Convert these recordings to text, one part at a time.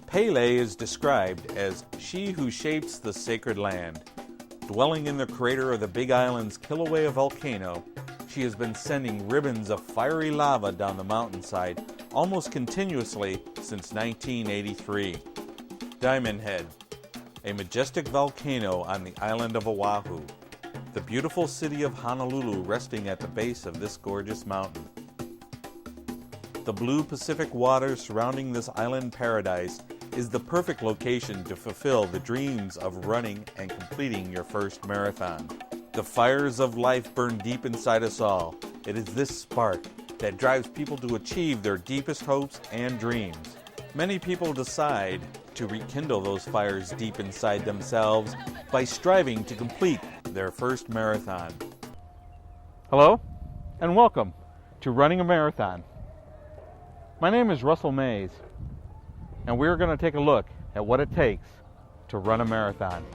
Pele is described as she who shapes the sacred land. Dwelling in the crater of the Big Island's Kilauea volcano, she has been sending ribbons of fiery lava down the mountainside almost continuously since 1983. Diamond Head, a majestic volcano on the island of Oahu, the beautiful city of Honolulu resting at the base of this gorgeous mountain. The blue Pacific waters surrounding this island paradise is the perfect location to fulfill the dreams of running and completing your first marathon. The fires of life burn deep inside us all. It is this spark that drives people to achieve their deepest hopes and dreams. Many people decide to rekindle those fires deep inside themselves by striving to complete their first marathon. Hello, and welcome to Running a Marathon. My name is Russell Mays, and we're going to take a look at what it takes to run a marathon.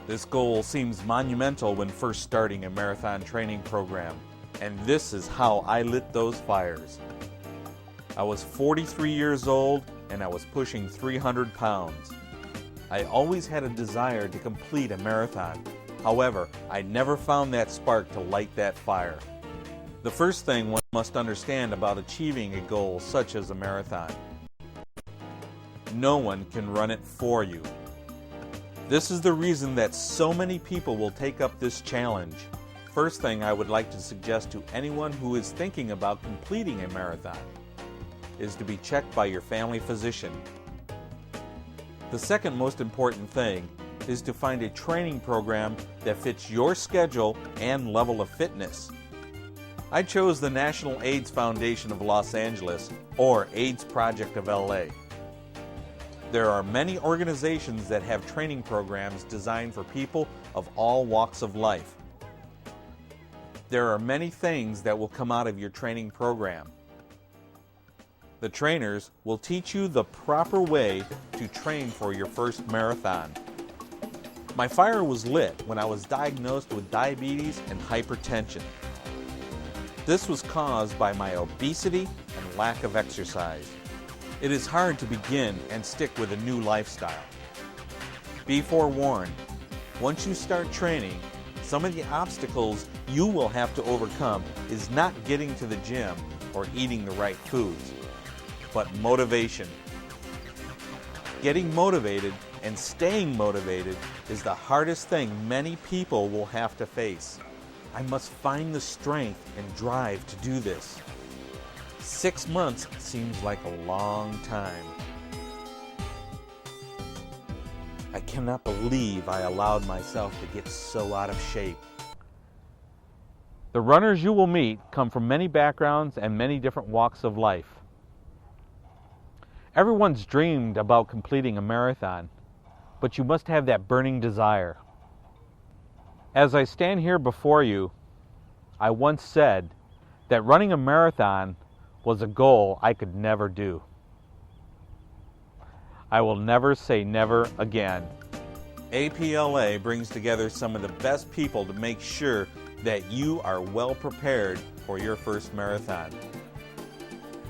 This goal seems monumental when first starting a marathon training program, and this is how I lit those fires. I was 43 years old and I was pushing 300 pounds. I always had a desire to complete a marathon. However, I never found that spark to light that fire. The first thing one must understand about achieving a goal such as a marathon: no one can run it for you. This is the reason that so many people will take up this challenge. First thing I would like to suggest to anyone who is thinking about completing a marathon is to be checked by your family physician. The second most important thing is to find a training program that fits your schedule and level of fitness. I chose the National AIDS Foundation of Los Angeles, or AIDS Project of LA. There are many organizations that have training programs designed for people of all walks of life. There are many things that will come out of your training program. The trainers will teach you the proper way to train for your first marathon. My fire was lit when I was diagnosed with diabetes and hypertension. This was caused by my obesity and lack of exercise. It is hard to begin and stick with a new lifestyle. Be forewarned, once you start training, some of the obstacles you will have to overcome is not getting to the gym or eating the right foods, but motivation. Getting motivated and staying motivated is the hardest thing many people will have to face. I must find the strength and drive to do this. 6 months seems like a long time. I cannot believe I allowed myself to get so out of shape. The runners you will meet come from many backgrounds and many different walks of life. Everyone's dreamed about completing a marathon, but you must have that burning desire. As I stand here before you, I once said that running a marathon was a goal I could never do. I will never say never again. APLA brings together some of the best people to make sure that you are well prepared for your first marathon.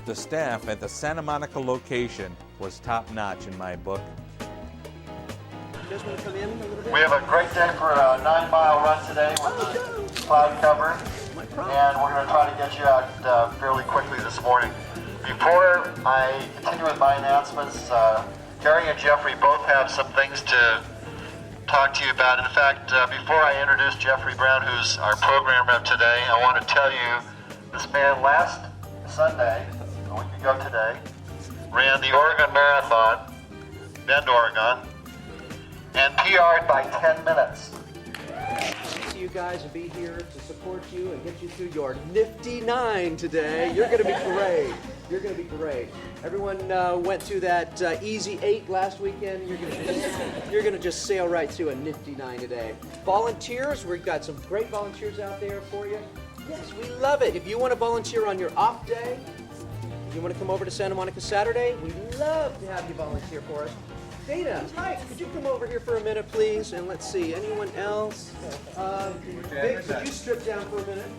The staff at the Santa Monica location was top-notch in my book. We have a great day for a 9-mile run today with the cloud cover, and we're going to try to get you out fairly quickly this morning. Before I continue with my announcements, Gary and Jeffrey both have some things to talk to you about. In fact, before I introduce Jeffrey Brown, who's our program rep today, I want to tell you this man last Sunday, a week ago today, ran the Oregon Marathon, Bend, Oregon, and PR'd by 10 minutes. See you guys and be here to support you and get you through your nifty 9 today. You're going to be great. You're going to be great. Everyone went through that easy 8 last weekend. You're going to just sail right through a nifty 9 today. Volunteers, we've got some great volunteers out there for you. Yes, we love it. If you want to volunteer on your off day, if you want to come over to Santa Monica Saturday, we'd love to have you volunteer for us. Dana, hi, could you come over here for a minute, please? And let's see, anyone else? Vic, could you strip down for a minute?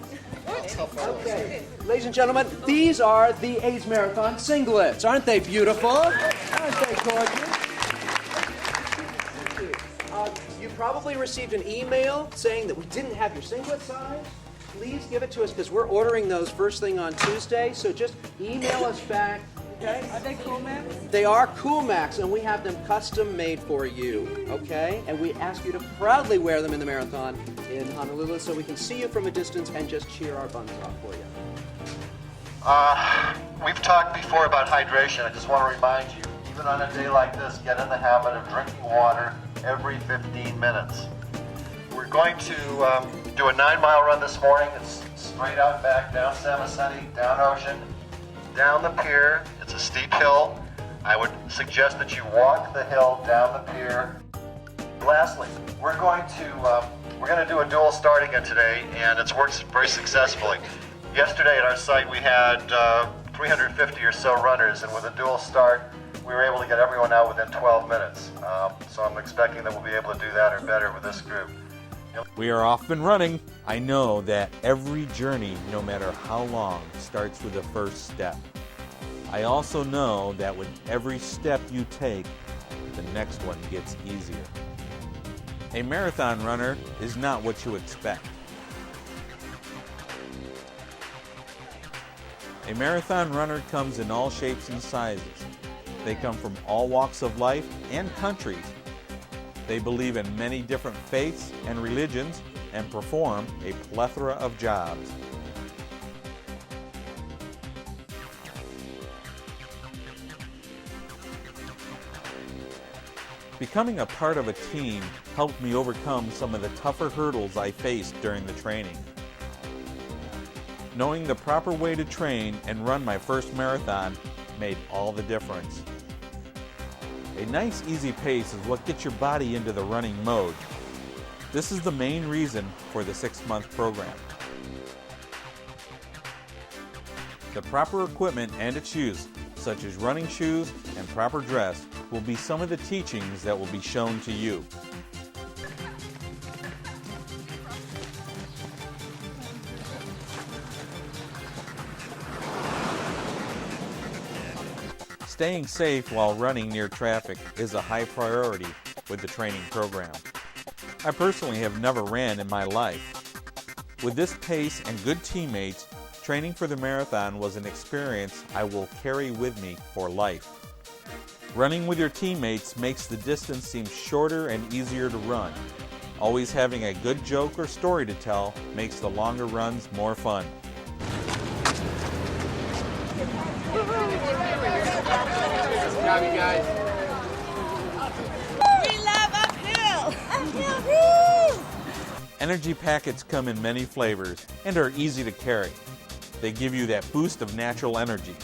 Okay, ladies and gentlemen, these are the AIDS Marathon singlets. Aren't they beautiful? Aren't they gorgeous? You probably received an email saying that we didn't have your singlet size. Please give it to us because we're ordering those first thing on Tuesday. So just email us back. Okay? Are they Coolmax? They are Coolmax, and we have them custom made for you. Okay? And we ask you to proudly wear them in the marathon in Honolulu so we can see you from a distance and just cheer our buns off for you. We've talked before about hydration. I just want to remind you, even on a day like this, get in the habit of drinking water every 15 minutes. We're going to do a 9-mile run this morning. It's straight out and back, down Samaseni, down Ocean, down the pier. It's a steep hill. I would suggest that you walk the hill down the pier. Lastly, we're going to do a dual start again today, and it's worked very successfully. Yesterday at our site we had 350 or so runners, and with a dual start we were able to get everyone out within 12 minutes. So I'm expecting that we'll be able to do that or better with this group. We are off and running. I know that every journey, no matter how long, starts with the first step. I also know that with every step you take, the next one gets easier. A marathon runner is not what you expect. A marathon runner comes in all shapes and sizes. They come from all walks of life and countries. They believe in many different faiths and religions and perform a plethora of jobs. Becoming a part of a team helped me overcome some of the tougher hurdles I faced during the training. Knowing the proper way to train and run my first marathon made all the difference. A nice, easy pace is what gets your body into the running mode. This is the main reason for the 6-month program. The proper equipment and its use, such as running shoes and proper dress, will be some of the teachings that will be shown to you. Staying safe while running near traffic is a high priority with the training program. I personally have never ran in my life. With this pace and good teammates, training for the marathon was an experience I will carry with me for life. Running with your teammates makes the distance seem shorter and easier to run. Always having a good joke or story to tell makes the longer runs more fun. We love uphill! Uphill, woo! Energy packets come in many flavors and are easy to carry. They give you that boost of natural energy.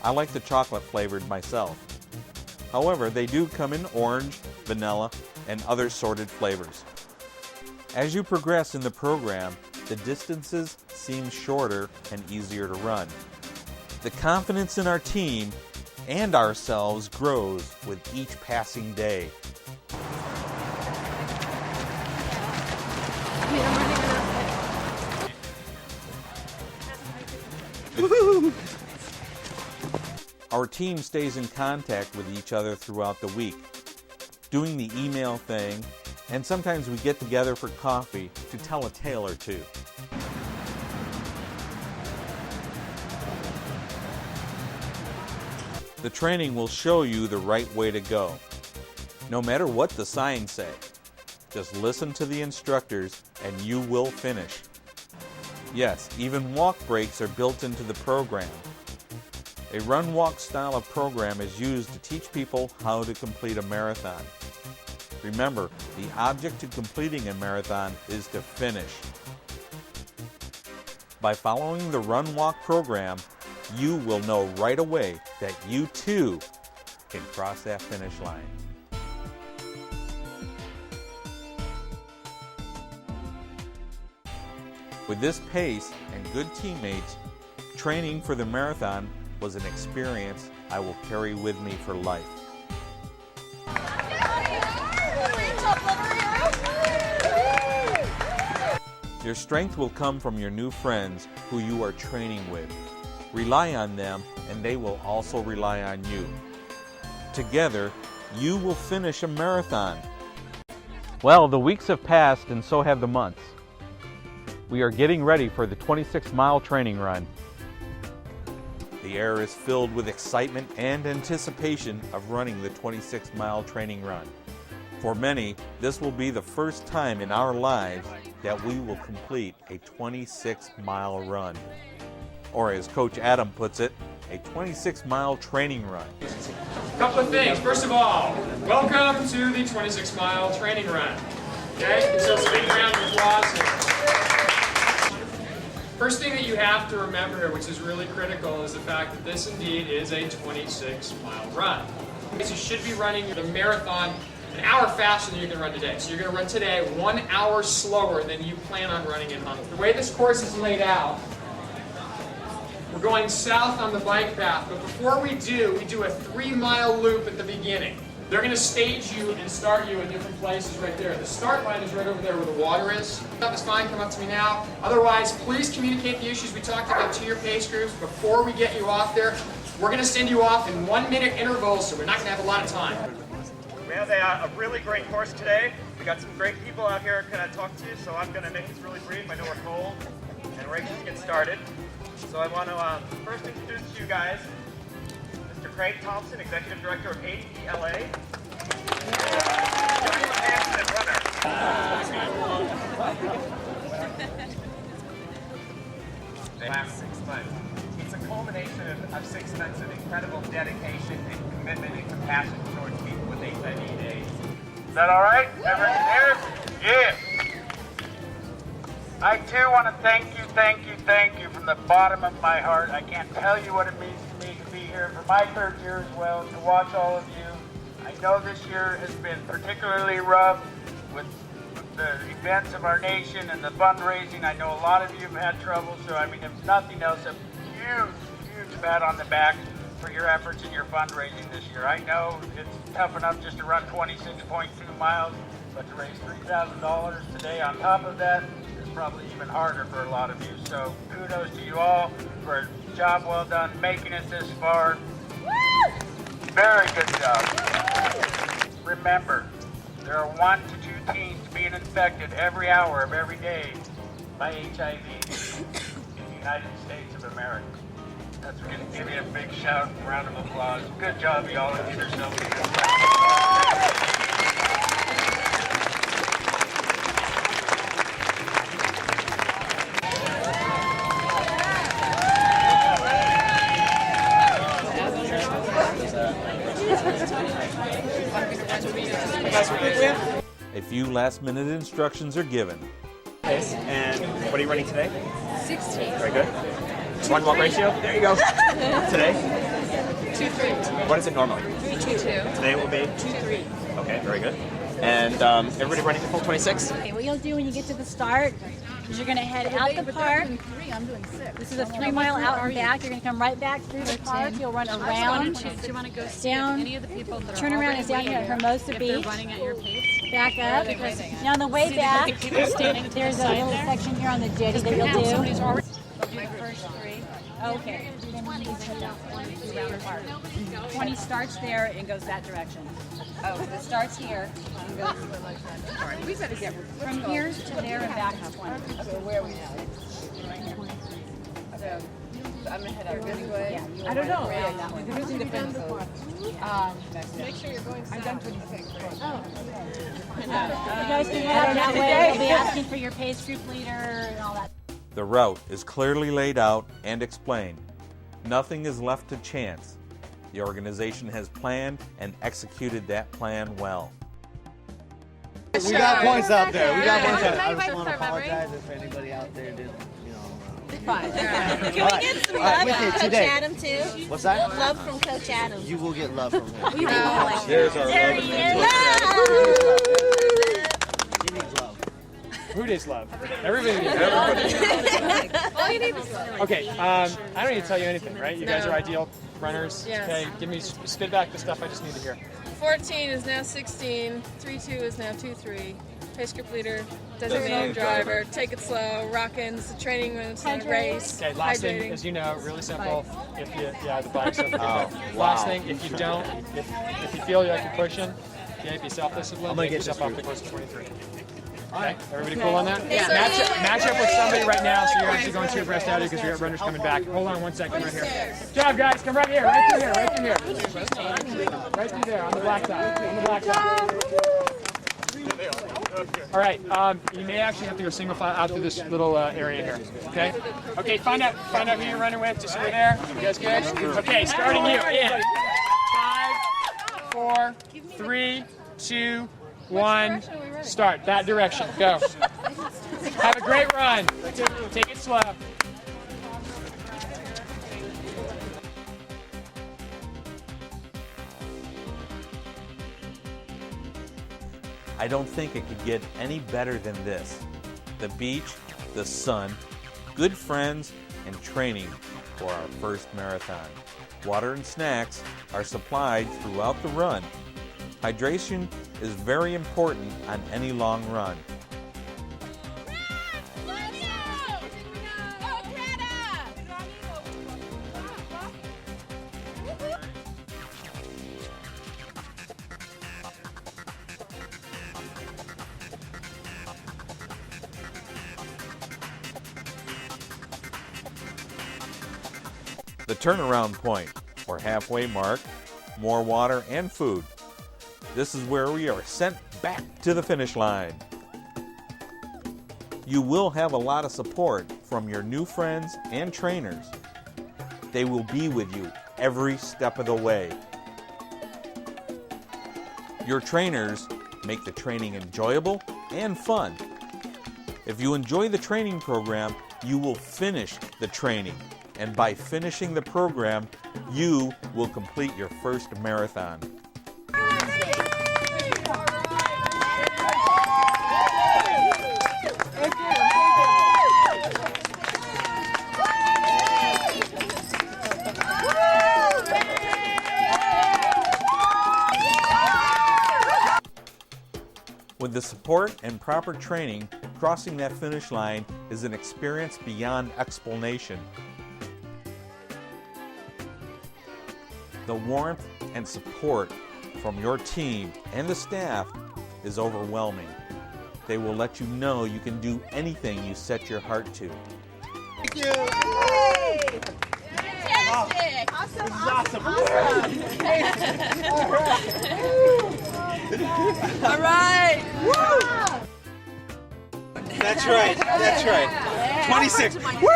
I like the chocolate flavored myself. However, they do come in orange, vanilla, and other sorted flavors. As you progress in the program, the distances seem shorter and easier to run. The confidence in our team and ourselves grows with each passing day. Our team stays in contact with each other throughout the week, doing the email thing, and sometimes we get together for coffee to tell a tale or two. The training will show you the right way to go. No matter what the signs say, just listen to the instructors and you will finish. Yes, even walk breaks are built into the program. A run-walk style of program is used to teach people how to complete a marathon. Remember, the object to completing a marathon is to finish. By following the run-walk program, you will know right away that you too can cross that finish line. With this pace and good teammates, training for the marathon was an experience I will carry with me for life. Your strength will come from your new friends who you are training with. Rely on them, and they will also rely on you. Together, you will finish a marathon. Well, the weeks have passed and so have the months. We are getting ready for the 26-mile training run. The air is filled with excitement and anticipation of running the 26-mile training run. For many, this will be the first time in our lives that we will complete a 26-mile run. Or as Coach Adam puts it, a 26-mile training run. A couple of things. First of all, welcome to the 26-mile training run. Okay, so it's a big round of applause. First thing that you have to remember here, which is really critical, is the fact that this indeed is a 26-mile run. Because you should be running the marathon an hour faster than you can run today. So you're going to run today 1 hour slower than you plan on running in months. The way this course is laid out, we're going south on the bike path, but before we do a 3-mile loop at the beginning. They're going to stage you and start you in different places right there. The start line is right over there where the water is. That is fine, come up to me now. Otherwise, please communicate the issues we talked about to your pace groups before we get you off there. We're going to send you off in 1-minute intervals, so we're not going to have a lot of time. We have a really great course today. We got some great people out here to talk to, so I'm going to make this really brief. I know we're cold, and we're anxious to get started. So I want to first introduce to you guys Mr. Craig Thompson, Executive Director of APLA. Joshua Hansen, runner. The last 6 months. It's a culmination of 6 months of incredible dedication and commitment and compassion towards people with HIV/AIDS. Is that all right? Everyone here? Yeah. I too want to thank you from the bottom of my heart. I can't tell you what it means to me to be here for my 3rd year as well, to watch all of you. I know this year has been particularly rough with the events of our nation and the fundraising. I know a lot of you have had trouble, so I mean, if nothing else, a huge pat on the back for your efforts and your fundraising this year. I know it's tough enough just to run 26.2 miles, but to raise $3,000 today on top of that, probably even harder for a lot of you. So kudos to you all for a job well done making it this far. Woo! Very good job. Remember, there are 1 to 2 teens being infected every hour of every day by HIV in the United States of America. That's going to give you a big shout, round of applause. Good job, y'all, and give yourselves a good round. A few last-minute instructions are given. And what are you running today? 16. Very good. 1-1 ratio? There you go. Today? 2-3. What is it normally? 3-2. Today it will be? 2-3. Okay, very good. And everybody running the full 26? Okay, what you'll do when you get to the start is you're going to head out the park. I'm doing 6. This is a 3-mile out and back. You're going to come right back through the park. You'll run around, Do you want to go down, any of the people that turn are around is down here at Hermosa if they're Beach. running at your pace? Back up. Now on the way back, there's a little section here on the jetty that you'll do. Somebody's already Do the first 3. Okay. Then we need to put down 20 around the park. 20 starts there and goes that direction. Oh, it starts here and goes We better get from here to there and back to 20. So where are we now? So I'm gonna head out anyway. Yeah, I don't know. There isn't a fence. Make sure you're going south. I've done 26. Oh, you guys can head out that way. We'll be asking for your pace group leader and all that. The route is clearly laid out and explained. Nothing is left to chance. The organization has planned and executed that plan well. We got points out there. We got points out there. I just want to apologize if anybody out there didn't, Fine. Can we get some love from Coach Adam too? What's that? Love from Coach Adam. You will get love from him. There's our There love. he is. He needs love. Who needs love? Everybody needs love. All you need is love. Okay, I don't need to tell you anything, right? You guys are ideal runners. Yes. Okay, give me spit back the stuff I just need to hear. 14 is now 16. 3-2 is now 2-3. pace group leader, designated driver, take it slow, rock-ins, the training when it's in a race. Okay, last thing, hydrating. as you know, really simple. If you, the bike's up. wow. Last thing, if you don't, if you feel like you're pushing, okay, be self-disciplined. Get yourself off the course of 23. Okay, everybody cool on that? Yeah. Match up with somebody right now, so you're actually going to abreast out here because we got runners coming back. Hold on 1 second right here. Good job, guys. Come right here, right through here, right through here. Right through there on the black side. On the black side. All right, you may actually have to go single file out through this little area here. Okay. Okay. Find out who you're running with. Just over there. You guys good? Okay. Starting you. In 5, 4, 3, 2, 1. Start. That direction. Go. Have a great run. Take it slow. I don't think it could get any better than this. The beach, the sun, good friends, and training for our first marathon. Water and snacks are supplied throughout the run. Hydration is very important on any long run. The turnaround point, or halfway mark, more water and food. This is where we are sent back to the finish line. You will have a lot of support from your new friends and trainers. They will be with you every step of the way. Your trainers make the training enjoyable and fun. If you enjoy the training program, you will finish the training. And by finishing the program, you will complete your first marathon. With the support and proper training, crossing that finish line is an experience beyond explanation. The warmth and support from your team and the staff is overwhelming. They will let you know you can do anything you set your heart to. Thank you. Yay! Fantastic! Awesome! All right! That's right. That's right. 26. Woo!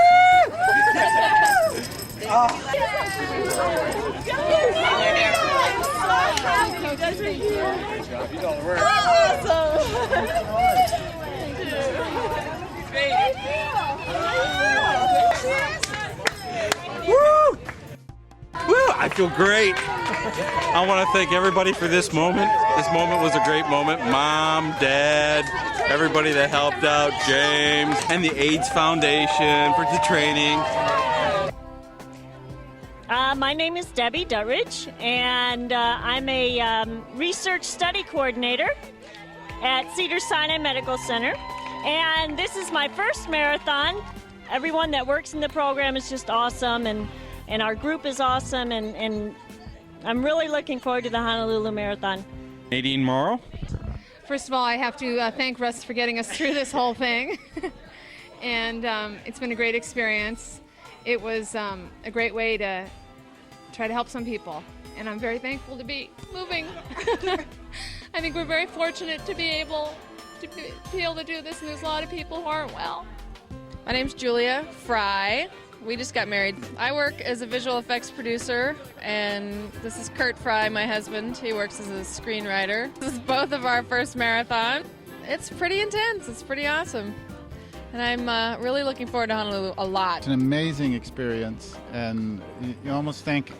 I feel great. I want to thank everybody for this moment. This moment was a great moment. Mom, Dad, everybody that helped out, James, and the AIDS Foundation for the training. My name is Debbie Duttridge, and I'm a research study coordinator at Cedars-Sinai Medical Center. And this is my first marathon. Everyone that works in the program is just awesome, and our group is awesome, and I'm really looking forward to the Honolulu Marathon. Nadine Morrow. First of all, I have to thank Russ for getting us through this whole thing. And it's been a great experience. It was a great way to try to help some people, and I'm very thankful to be moving. I think we're very fortunate to be able to do this, and there's a lot of people who aren't well. My name's Julia Fry. We just got married. I work as a visual effects producer, and this is Kurt Fry, my husband. He works as a screenwriter. This is both of our first marathon. It's pretty intense. It's pretty awesome. And I'm really looking forward to Honolulu a lot. It's an amazing experience, and you almost think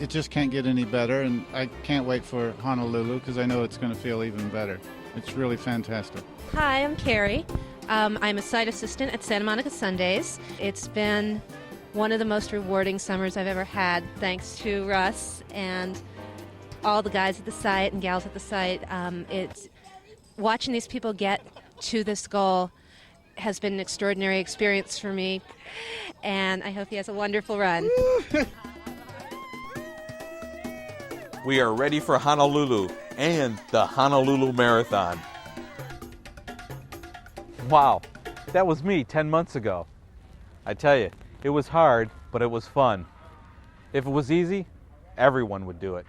it just can't get any better, and I can't wait for Honolulu because I know it's going to feel even better. It's really fantastic. Hi, I'm Carrie. I'm a site assistant at Santa Monica Sundays. It's been one of the most rewarding summers I've ever had, thanks to Russ and all the guys at the site and gals at the site. watching these people get to this goal has been an extraordinary experience for me, and I hope he has a wonderful run. We are ready for Honolulu and the Honolulu Marathon. Wow, that was me 10 months ago. I tell you, it was hard, but it was fun. If it was easy, everyone would do it.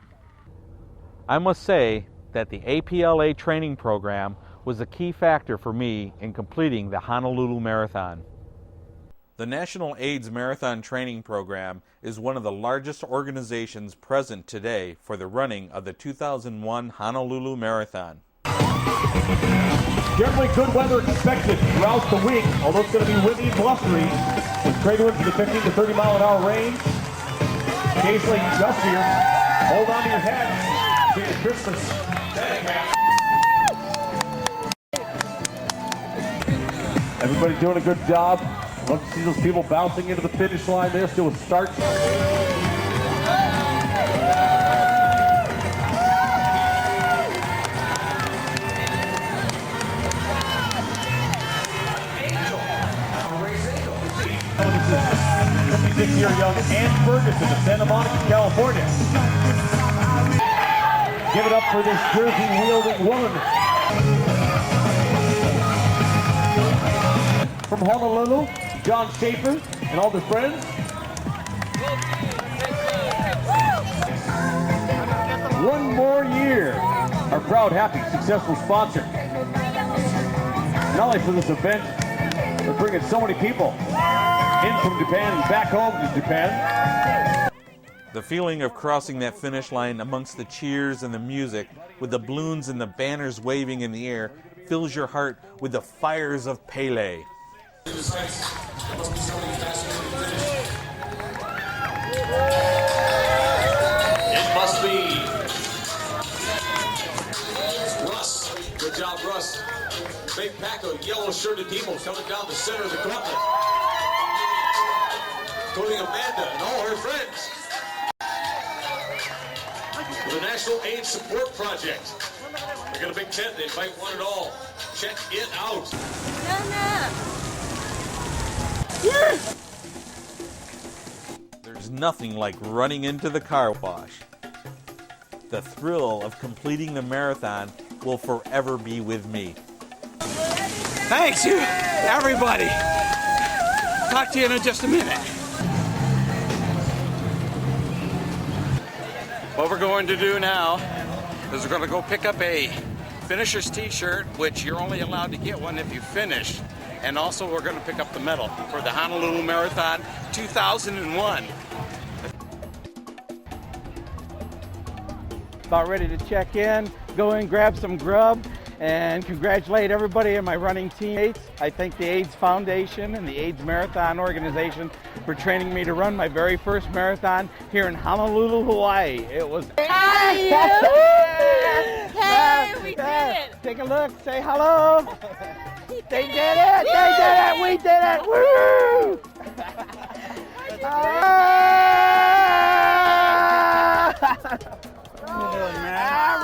I must say that the APLA training program was a key factor for me in completing the Honolulu Marathon. The National AIDS Marathon Training Program is one of the largest organizations present today for the running of the 2001 Honolulu Marathon. Generally good weather expected throughout the week, although it's going to be windy and blustery, with trade winds in the 15 to 30 mile an hour range. Occasionally gustier. Hold on to your head. See you at Christmas. Everybody doing a good job. Love to see those people bouncing into the finish line there, still with start. This year young Ann Ferguson of Santa Monica, California. Give it up for this jersey-wielding woman. From Honolulu, John Schaefer and all their friends. One more year. Our proud, happy, successful sponsor. Not only for this event, but bringing so many people in from Japan and back home to Japan. The feeling of crossing that finish line amongst the cheers and the music, with the balloons and the banners waving in the air, fills your heart with the fires of Pele. It must be. Russ. Good job, Russ. Big pack of yellow-shirted people coming down the center of the gauntlet. Including Amanda and all her friends. The National AIDS Support Project. They got a big tent. They invite one and all. Check it out. There's nothing like running into the car wash. The thrill of completing the marathon will forever be with me. Thanks, you, everybody. Talk to you in just a minute. What we're going to do now is we're going to go pick up a finisher's t-shirt, which you're only allowed to get one if you finish. And also we're going to pick up the medal for the Honolulu Marathon 2001. About ready to check in, go in, grab some grub, and congratulate everybody and my running teammates. I thank the AIDS Foundation and the AIDS Marathon Organization for training me to run my very first marathon here in Honolulu, Hawaii. It was... Hey, we did it! Take a look, say hello. They did it! They did it! We did it! Woo!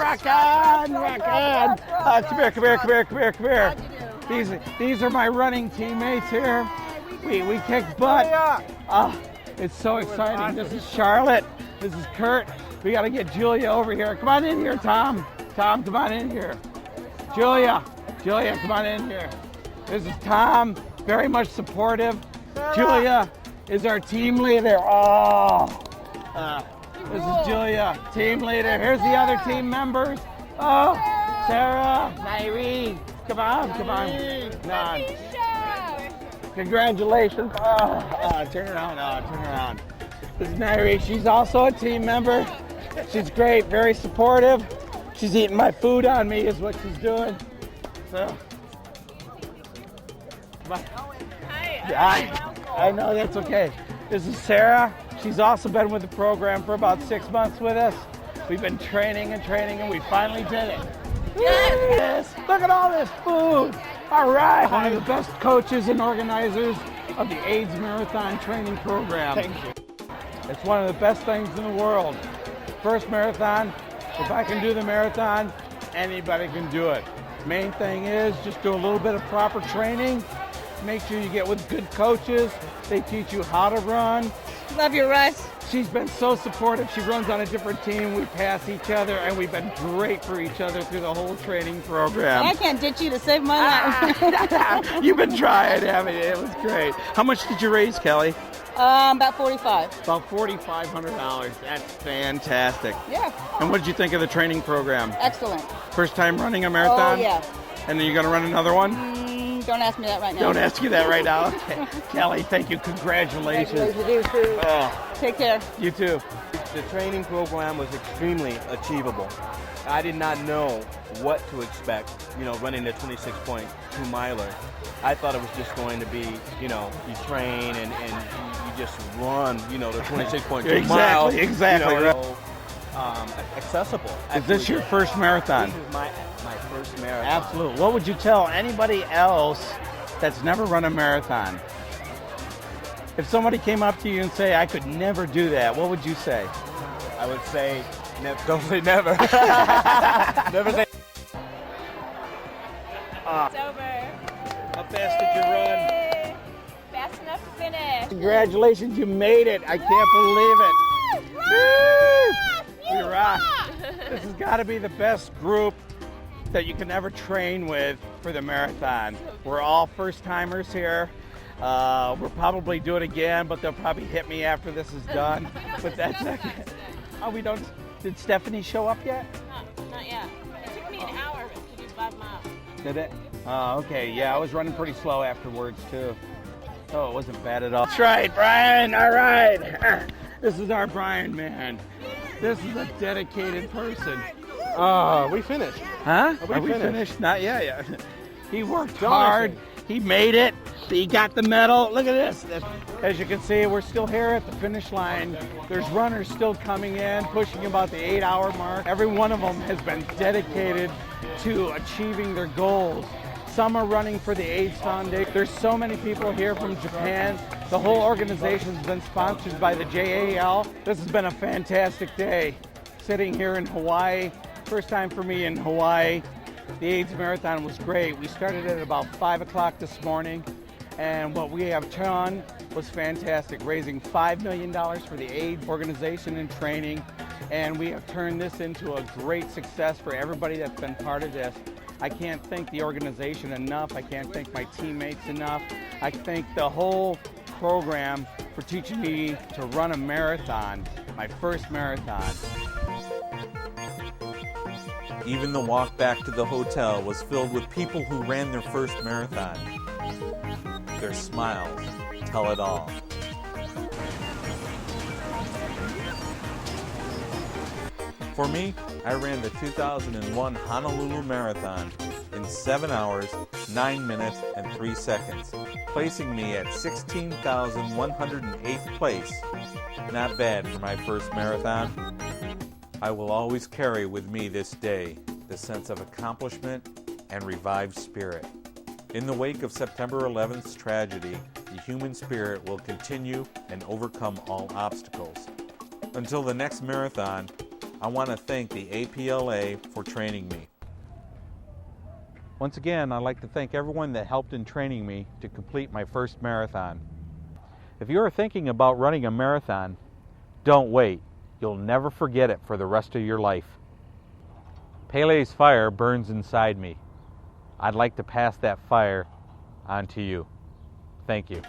Rock on! Rock on! Come here. These are my running teammates here. We kick butt. It's so exciting. This is Charlotte. This is Kurt. We got to get Julia over here. Come on in here, Tom. Tom, come on in here. Julia, come on in here. This is Tom, very much supportive. Julia is our team leader. This is Julia, team leader. Here's the other team members. Sarah, Nairi. Come on. Congratulations. Turn around. This is Nairi. She's also a team member. She's great, very supportive. She's eating my food on me is what she's doing. So, I know, that's okay. This is Sarah. She's also been with the program for about 6 months with us. We've been training, and we finally did it. Yes. Look at all this food. All right. One of the best coaches and organizers of the AIDS Marathon Training Program. Thank you. It's one of the best things in the world. First marathon. If I can do the marathon, anybody can do it. Main thing is just do a little bit of proper training. Make sure you get with good coaches. They teach you how to run. Love you, Russ. She's been so supportive. She runs on a different team. We pass each other, and we've been great for each other through the whole training program. I can't ditch you to save my life. You've been trying, haven't you? It was great. How much did you raise, Kelly? About 45. About $4,500. That's fantastic. Yeah. And what did you think of the training program? Excellent. First time running a marathon? Oh, yeah. And then you're going to run another one? Don't ask me that right now. Don't ask you that right now. Okay. Kelly, thank you. Congratulations. You too. Take care. You too. The training program was extremely achievable. I did not know what to expect, running the 26.2 miler. I thought it was just going to be, you train and you just run, the 26.2 miles. Exactly. Accessible. Is this your first marathon? This is my first marathon. Absolutely. What would you tell anybody else that's never run a marathon? If somebody came up to you and say, I could never do that, what would you say? I would say, don't say never. Never say. It's over. How fast did you run? Fast enough to finish. Congratulations, you made it. I can't believe it. Woo! We rock. This has got to be the best group that you can ever train with for the marathon. We're all first timers here. We'll probably do it again, but they'll probably hit me after this is done. But that's okay. Oh, we don't. Did Stephanie show up yet? Not yet. It took me an hour to do 5 miles. Did it? Oh, okay. Yeah, I was running pretty slow afterwards too. Oh, it wasn't bad at all. That's right, Brian. All right. This is our Brian, man. This is a dedicated person. We finished. Huh? Are we finished? Not yet. He worked hard. He made it. He got the medal. Look at this. As you can see, we're still here at the finish line. There's runners still coming in, pushing about the 8-hour mark. Every one of them has been dedicated to achieving their goals. Some are running for the AIDS Foundation. There's so many people here from Japan. The whole organization has been sponsored by the JAL. This has been a fantastic day. Sitting here in Hawaii, first time for me in Hawaii. The AIDS Marathon was great. We started at about 5 o'clock this morning, and what we have done was fantastic, raising $5 million for the AIDS organization and training, and we have turned this into a great success for everybody that's been part of this. I can't thank the organization enough. I can't thank my teammates enough. I thank the whole program for teaching me to run a marathon, my first marathon. Even the walk back to the hotel was filled with people who ran their first marathon. Their smiles tell it all. For me, I ran the 2001 Honolulu Marathon in 7 hours, 9 minutes, and 3 seconds, placing me at 16,108th place. Not bad for my first marathon. I will always carry with me this day the sense of accomplishment and revived spirit. In the wake of September 11th's tragedy, the human spirit will continue and overcome all obstacles. Until the next marathon, I want to thank the APLA for training me. Once again, I'd like to thank everyone that helped in training me to complete my first marathon. If you are thinking about running a marathon, don't wait. You'll never forget it for the rest of your life. Pele's fire burns inside me. I'd like to pass that fire on to you. Thank you.